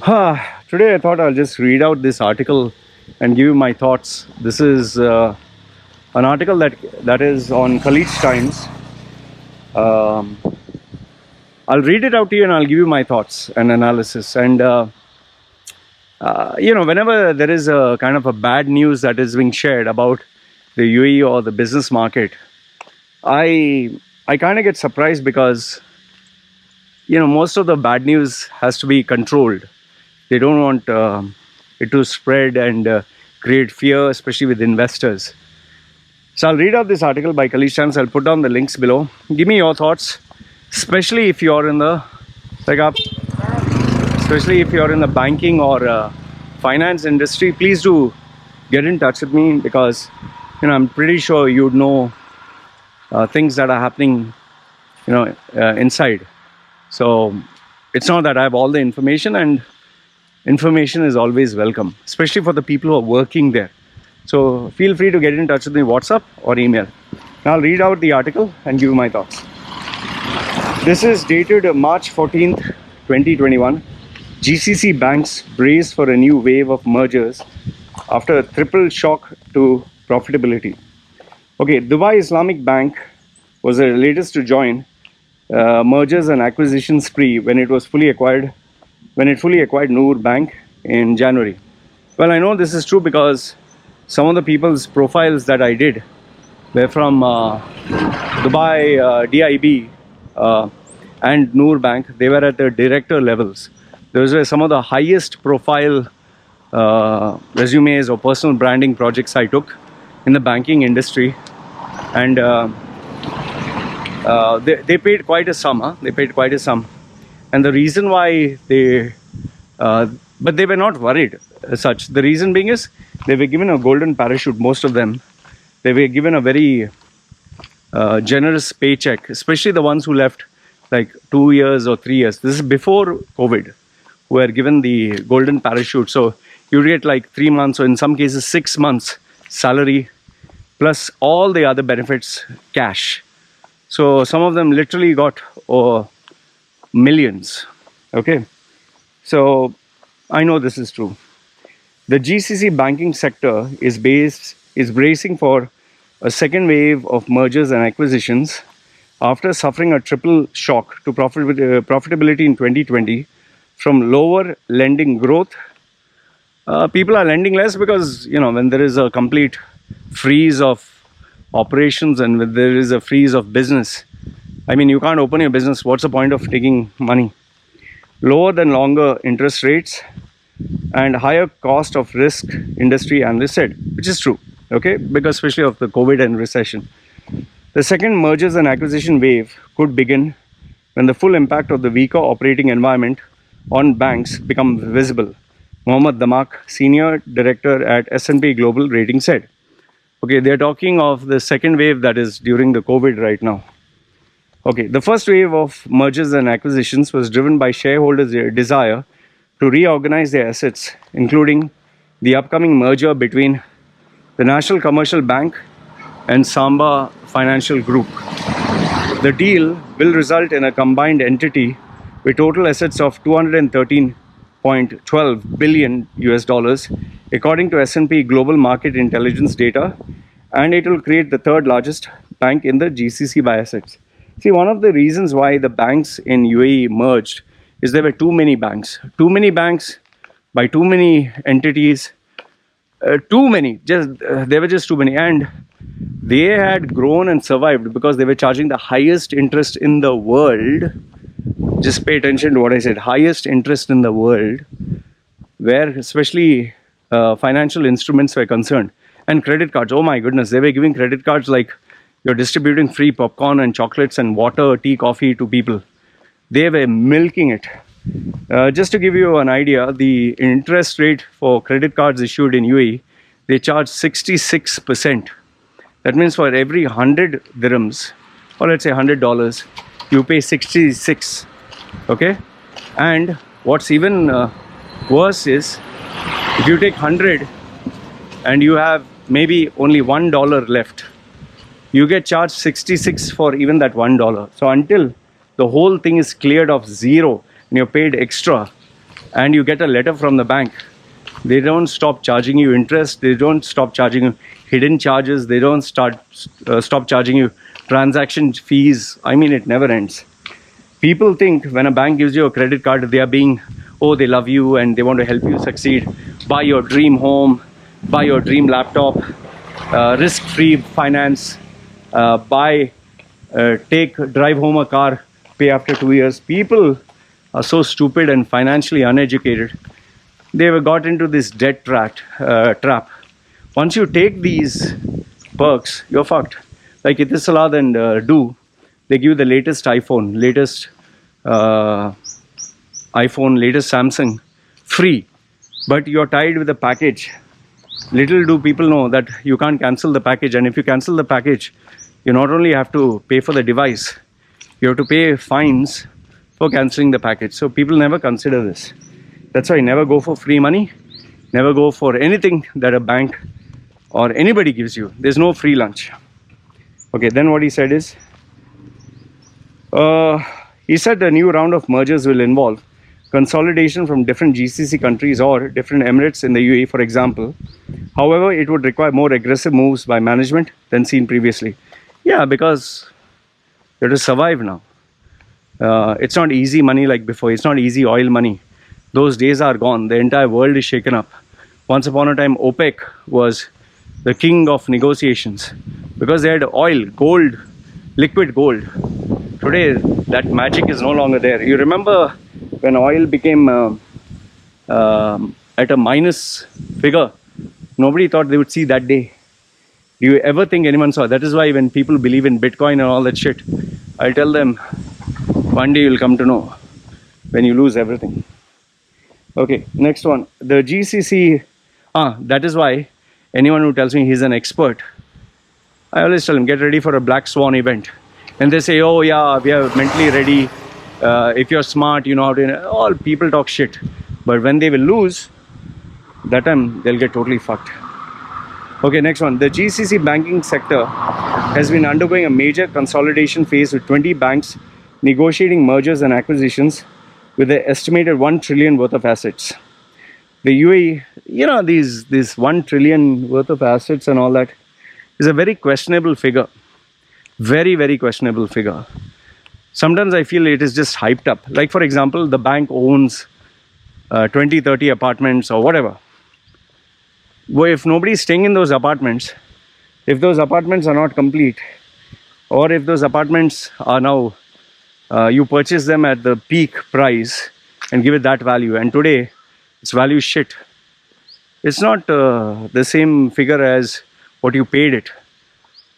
Today I thought I'll just read out this article and give you my thoughts. This is an article that is on College Times. Um, I'll read it out to you and I'll give you my thoughts and analysis. And whenever there is a kind of a bad news that is being shared about the UAE or the business market, I kind of get surprised because most of the bad news has to be controlled. They don't want it to spread and create fear, especially with investors. So I'll read out this article by College Times. I'll put down the links below. Give me your thoughts, especially if you're in the banking or finance industry. Please do get in touch with me because I'm pretty sure you'd know things that are happening inside. So it's not that I have all the information, and information is always welcome, especially for the people who are working there. So feel free to get in touch with me, WhatsApp or email. Now I'll read out the article and give you my thoughts. This is dated March 14th, 2021. GCC banks brace for a new wave of mergers after a triple shock to profitability. Okay, Dubai Islamic Bank was the latest to join mergers and acquisition spree when it fully acquired Noor Bank in January. Well, I know this is true because some of the people's profiles that I did were from Dubai DIB and Noor Bank. They were at the director levels. Those were some of the highest profile resumes or personal branding projects I took in the banking industry, and they paid quite a sum. They paid quite a sum, and the reason why but they were not worried as such. The reason being is they were given a golden parachute. Most of them, they were given a very generous paycheck, especially the ones who left like 2 years or 3 years. This is before COVID, who were given the golden parachute. So you get like 3 months, or in some cases 6 months salary, plus all the other benefits, cash. So some of them literally got millions. Okay, so I know this is true. The GCC banking sector is bracing for a second wave of mergers and acquisitions after suffering a triple shock to profitability in 2020 from lower lending growth. People are lending less because when there is a complete freeze of operations and when there is a freeze of business, I mean, you can't open your business. What's the point of taking money? Lower than longer interest rates and higher cost of risk, industry analysts said, which is true, okay, because especially of the COVID and recession. The second mergers and acquisition wave could begin when the full impact of the weaker operating environment on banks become visible. Mohammed Damak, senior director at S&P Global Rating, said. Okay, they're talking of the second wave that is during the COVID right now. Okay, the first wave of mergers and acquisitions was driven by shareholders' desire to reorganize their assets, including the upcoming merger between the National Commercial Bank and Samba Financial Group. The deal will result in a combined entity with total assets of $213.12 billion US dollars, according to S&P Global Market Intelligence data, and it will create the third largest bank in the GCC by assets. See, one of the reasons why the banks in UAE merged is there were too many banks by too many entities, there were just too many, and they had grown and survived because they were charging the highest interest in the world. Just pay attention to what I said, highest interest in the world, where especially financial instruments were concerned. And credit cards, oh my goodness, they were giving credit cards like you're distributing free popcorn and chocolates and water, tea, coffee to people. They were milking it. Just to give you an idea, the interest rate for credit cards issued in UAE, they charge 66%. That means for every 100 dirhams, or let's say $100, you pay 66. Okay? And what's even worse is, if you take 100 and you have maybe only $1 left, you get charged 66 for even that $1. So until the whole thing is cleared of zero and you're paid extra, and you get a letter from the bank, they don't stop charging you interest, they don't stop charging you hidden charges, they don't stop charging you transaction fees. I mean, it never ends. People think when a bank gives you a credit card, they are being, oh, they love you and they want to help you succeed. Buy your dream home, buy your dream laptop, risk-free finance, drive home a car, pay after 2 years. People are so stupid and financially uneducated. They've got into this debt trap. Once you take these perks, you're fucked. Like Itisalad and Do, they give you the latest iPhone, latest Samsung, free. But you're tied with the package. Little do people know that you can't cancel the package. And if you cancel the package, you not only have to pay for the device, you have to pay fines for cancelling the package. So people never consider this. That's why never go for free money. Never go for anything that a bank or anybody gives you. There's no free lunch. Okay, then what he said is, he said the new round of mergers will involve consolidation from different GCC countries or different emirates in the UAE, for example. However, it would require more aggressive moves by management than seen previously. Yeah, because you have to survive now. It's not easy money like before. It's not easy oil money. Those days are gone. The entire world is shaken up. Once upon a time, OPEC was the king of negotiations because they had oil, gold, liquid gold. Today, that magic is no longer there. You remember when oil became at a minus figure? Nobody thought they would see that day. Do you ever think anyone saw? That is why when people believe in Bitcoin and all that shit, I tell them, one day you'll come to know when you lose everything. Okay, next one. The GCC, that is why anyone who tells me he's an expert, I always tell him, get ready for a black swan event. And they say, oh yeah, we are mentally ready. If you're smart, you know how to, all people talk shit. But when they will lose, that time they'll get totally fucked. Okay, next one. The GCC banking sector has been undergoing a major consolidation phase with 20 banks negotiating mergers and acquisitions with an estimated 1 trillion worth of assets. The UAE, you know, this 1 trillion worth of assets and all that is a very questionable figure. Very, very questionable figure. Sometimes I feel it is just hyped up. Like, for example, the bank owns 20, 30 apartments or whatever. Well, if nobody is staying in those apartments, if those apartments are not complete, or if those apartments are now, you purchase them at the peak price and give it that value, and today its value is shit. It's not the same figure as what you paid it.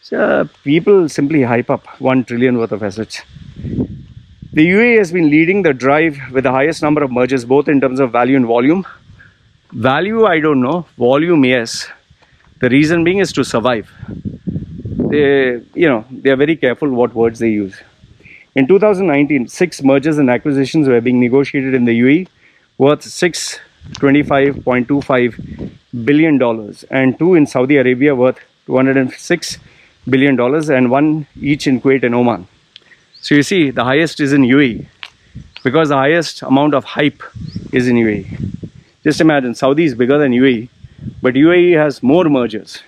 So people simply hype up 1 trillion worth of assets. The UAE has been leading the drive with the highest number of mergers, both in terms of value and volume. Value, I don't know. Volume, yes. The reason being is to survive. They are very careful what words they use. In 2019, 6 mergers and acquisitions were being negotiated in the UAE worth $625.25 billion, and 2 in Saudi Arabia worth $206 billion, and 1 each in Kuwait and Oman. So you see, the highest is in UAE because the highest amount of hype is in UAE. Just imagine, Saudi is bigger than UAE, but UAE has more mergers.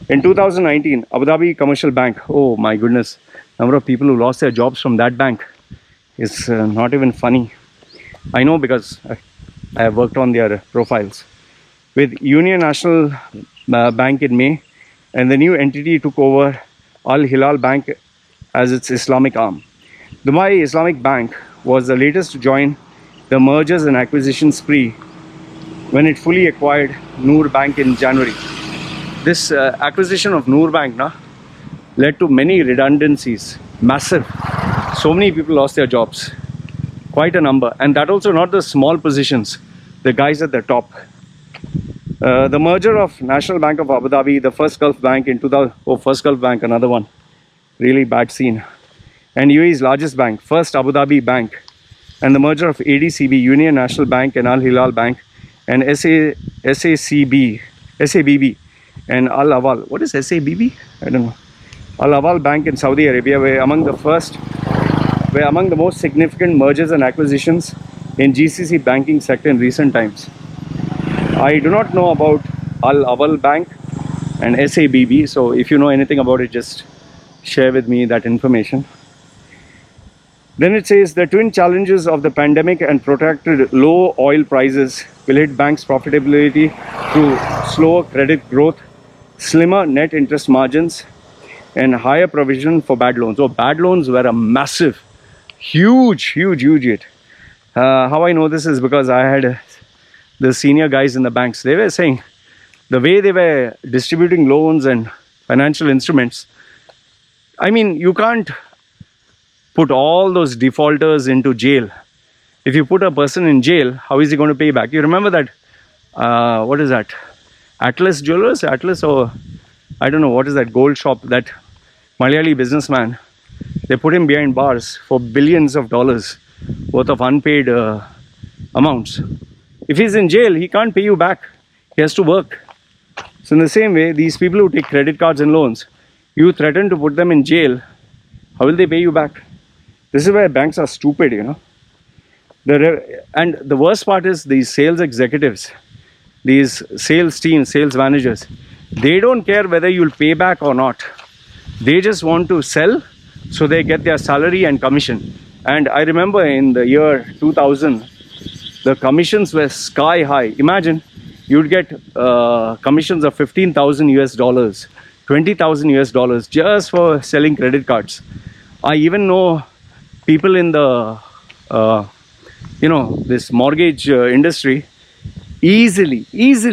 In 2019, Abu Dhabi Commercial Bank, oh my goodness, number of people who lost their jobs from that bank is not even funny. I know because I have worked on their profiles. With Union National Bank in May, and the new entity took over Al Hilal Bank as its Islamic arm. Dubai Islamic Bank was the latest to join the mergers and acquisition spree when it fully acquired Noor Bank in January. This acquisition of Noor Bank led to many redundancies, massive. So many people lost their jobs, quite a number, and that also not the small positions, the guys at the top. The merger of National Bank of Abu Dhabi, the First Gulf Bank in 2000, First Gulf Bank, another one, really bad scene, and UAE's largest bank, First Abu Dhabi Bank, and the merger of ADCB, Union National Bank, and Al Hilal Bank, and SABB, and Al Awal. What is SABB? I don't know. Al Awal Bank in Saudi Arabia were among the most significant mergers and acquisitions in GCC banking sector in recent times. I do not know about Al Awal Bank and SABB, so if you know anything about it, just share with me that information. Then it says the twin challenges of the pandemic and protracted low oil prices will hit banks' profitability through slower credit growth, slimmer net interest margins, and higher provision for bad loans. So bad loans were a massive, huge hit. How I know this is because I had the senior guys in the banks. They were saying the way they were distributing loans and financial instruments, I mean, you can't put all those defaulters into jail. If you put a person in jail, how is he going to pay back? You remember that, what is that? Atlas Jewelers? Atlas, or I don't know, what is that gold shop, that Malayali businessman? They put him behind bars for billions of dollars worth of unpaid amounts. If he's in jail, he can't pay you back. He has to work. So in the same way, these people who take credit cards and loans, you threaten to put them in jail, how will they pay you back? This is where banks are stupid, you know. And the worst part is these sales executives, these sales teams, sales managers, they don't care whether you'll pay back or not. They just want to sell so they get their salary and commission. And I remember in the year 2000, the commissions were sky high. Imagine you'd get commissions of 15,000 US dollars, 20,000 US dollars just for selling credit cards. I even know people in the this mortgage industry, easily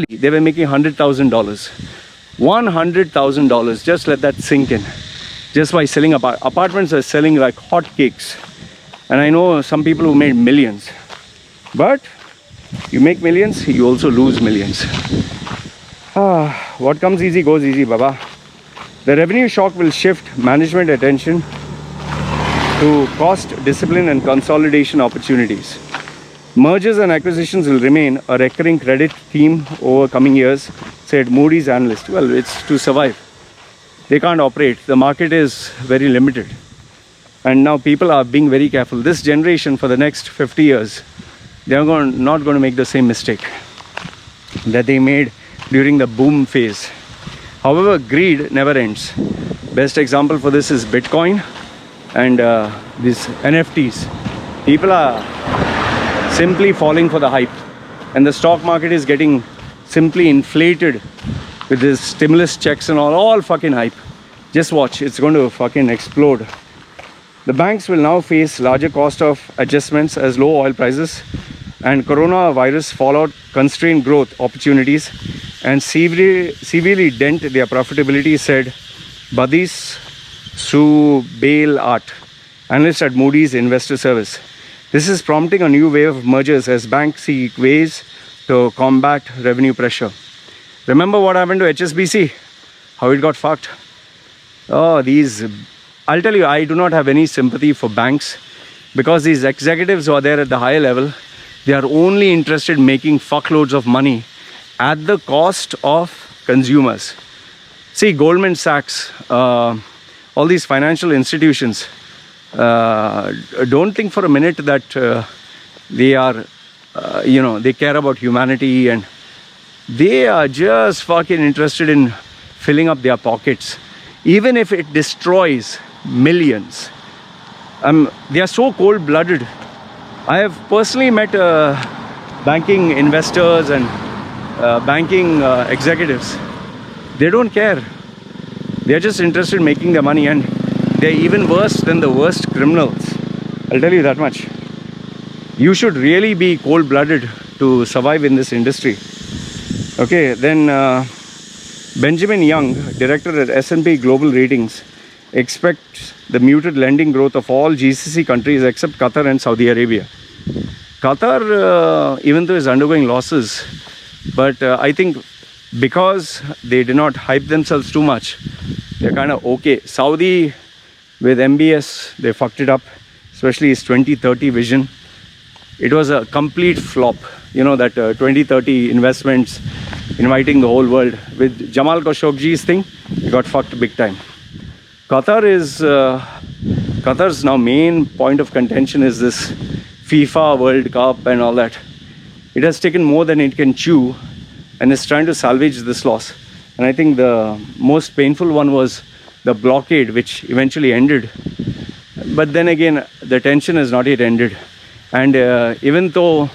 they were making $100,000, $100,000. Just let that sink in. Just by selling apartments, are selling like hotcakes. And I know some people who made millions. But you make millions, you also lose millions. What comes easy goes easy, Baba. The revenue shock will shift management attention to cost discipline and consolidation opportunities. Mergers and acquisitions will remain a recurring credit theme over coming years, said Moody's analyst. Well, it's to survive. They can't operate. The market is very limited. And now people are being very careful. This generation, for the next 50 years, they are not going to make the same mistake that they made during the boom phase. However, greed never ends. Best example for this is Bitcoin and these NFTs. People are simply falling for the hype, and the stock market is getting simply inflated with this stimulus checks and all fucking hype. Just watch, it's going to fucking explode. The banks will now face larger cost of adjustments as low oil prices and coronavirus fallout constrain growth opportunities and severely dent their profitability, said Badis Subailat, analyst at Moody's Investor Service. This is prompting a new wave of mergers as banks seek ways to combat revenue pressure. Remember what happened to HSBC? How it got fucked? I'll tell you, I do not have any sympathy for banks because these executives who are there at the higher level, they are only interested in making fuckloads of money at the cost of consumers. See, Goldman Sachs, all these financial institutions, don't think for a minute that they are, they care about humanity, and they are just fucking interested in filling up their pockets, even if it destroys millions. They are so cold-blooded. I have personally met banking investors and banking executives. They don't care. They are just interested in making their money, and they're even worse than the worst criminals. I'll tell you that much. You should really be cold-blooded to survive in this industry. Okay, then Benjamin Young, director at S&P Global Ratings, expects the muted lending growth of all GCC countries except Qatar and Saudi Arabia. Qatar, even though is undergoing losses, but I think because they did not hype themselves too much, they're kind of okay. Saudi, with MBS, they fucked it up, especially his 2030 vision. It was a complete flop. You know, that 2030 investments, inviting the whole world. With Jamal Khashoggi's thing, it got fucked big time. Qatar's now main point of contention is this FIFA World Cup and all that. It has taken more than it can chew and is trying to salvage this loss. And I think the most painful one was the blockade, which eventually ended. But then again, the tension has not yet ended. And even though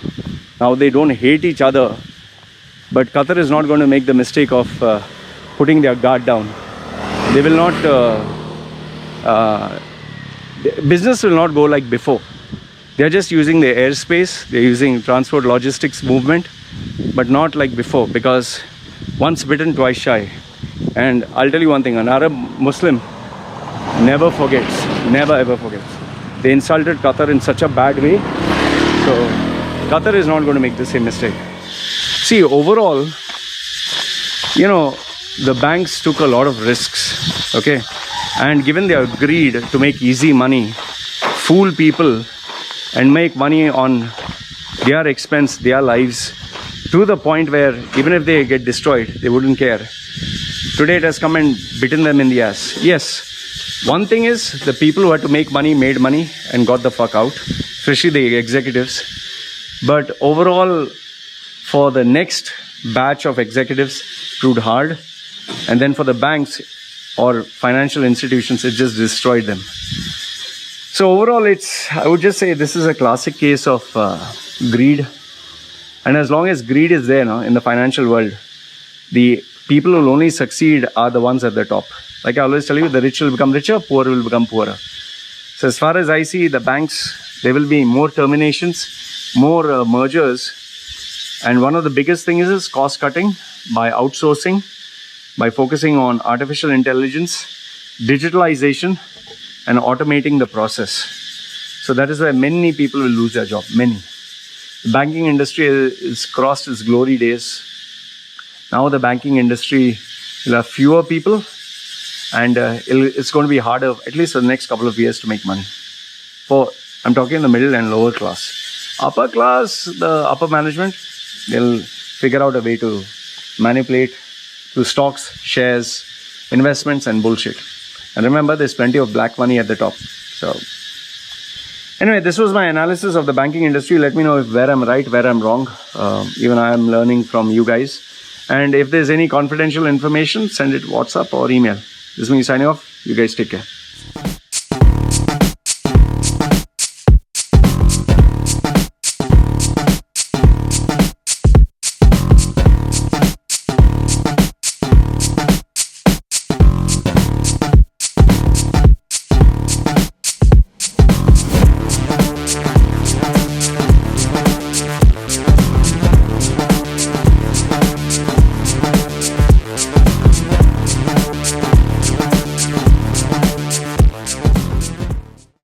now they don't hate each other, but Qatar is not going to make the mistake of putting their guard down. They will not, business will not go like before. They're just using the airspace, they're using transport logistics movement, but not like before, because once bitten, twice shy. And I'll tell you one thing, an Arab Muslim never forgets, never ever forgets. They insulted Qatar in such a bad way, so Qatar is not going to make the same mistake. See, overall, you know, the banks took a lot of risks, okay? And given their greed to make easy money, fool people and make money on their expense, their lives, to the point where even if they get destroyed, they wouldn't care. Today it has come and bitten them in the ass. Yes, one thing is the people who had to make money made money and got the fuck out, especially the executives. But overall, for the next batch of executives, proved hard. And then for the banks or financial institutions, it just destroyed them. So overall, I would just say this is a classic case of greed. And as long as greed is there in the financial world, the people who will only succeed are the ones at the top. Like I always tell you, the rich will become richer, poor will become poorer. So as far as I see, the banks, there will be more terminations, more mergers. And one of the biggest things is cost cutting by outsourcing, by focusing on artificial intelligence, digitalization, and automating the process. So that is why many people will lose their job, many. The banking industry is crossed its glory days. Now the banking industry will have fewer people, and it's going to be harder, at least for the next couple of years, to make money. I'm talking the middle and lower class. Upper class, the upper management, they'll figure out a way to manipulate through stocks, shares, investments, and bullshit. And remember, there's plenty of black money at the top. So anyway, this was my analysis of the banking industry. Let me know where I'm right, where I'm wrong. Even I am learning from you guys. And if there's any confidential information, send it WhatsApp or email. This is me signing off. You guys take care.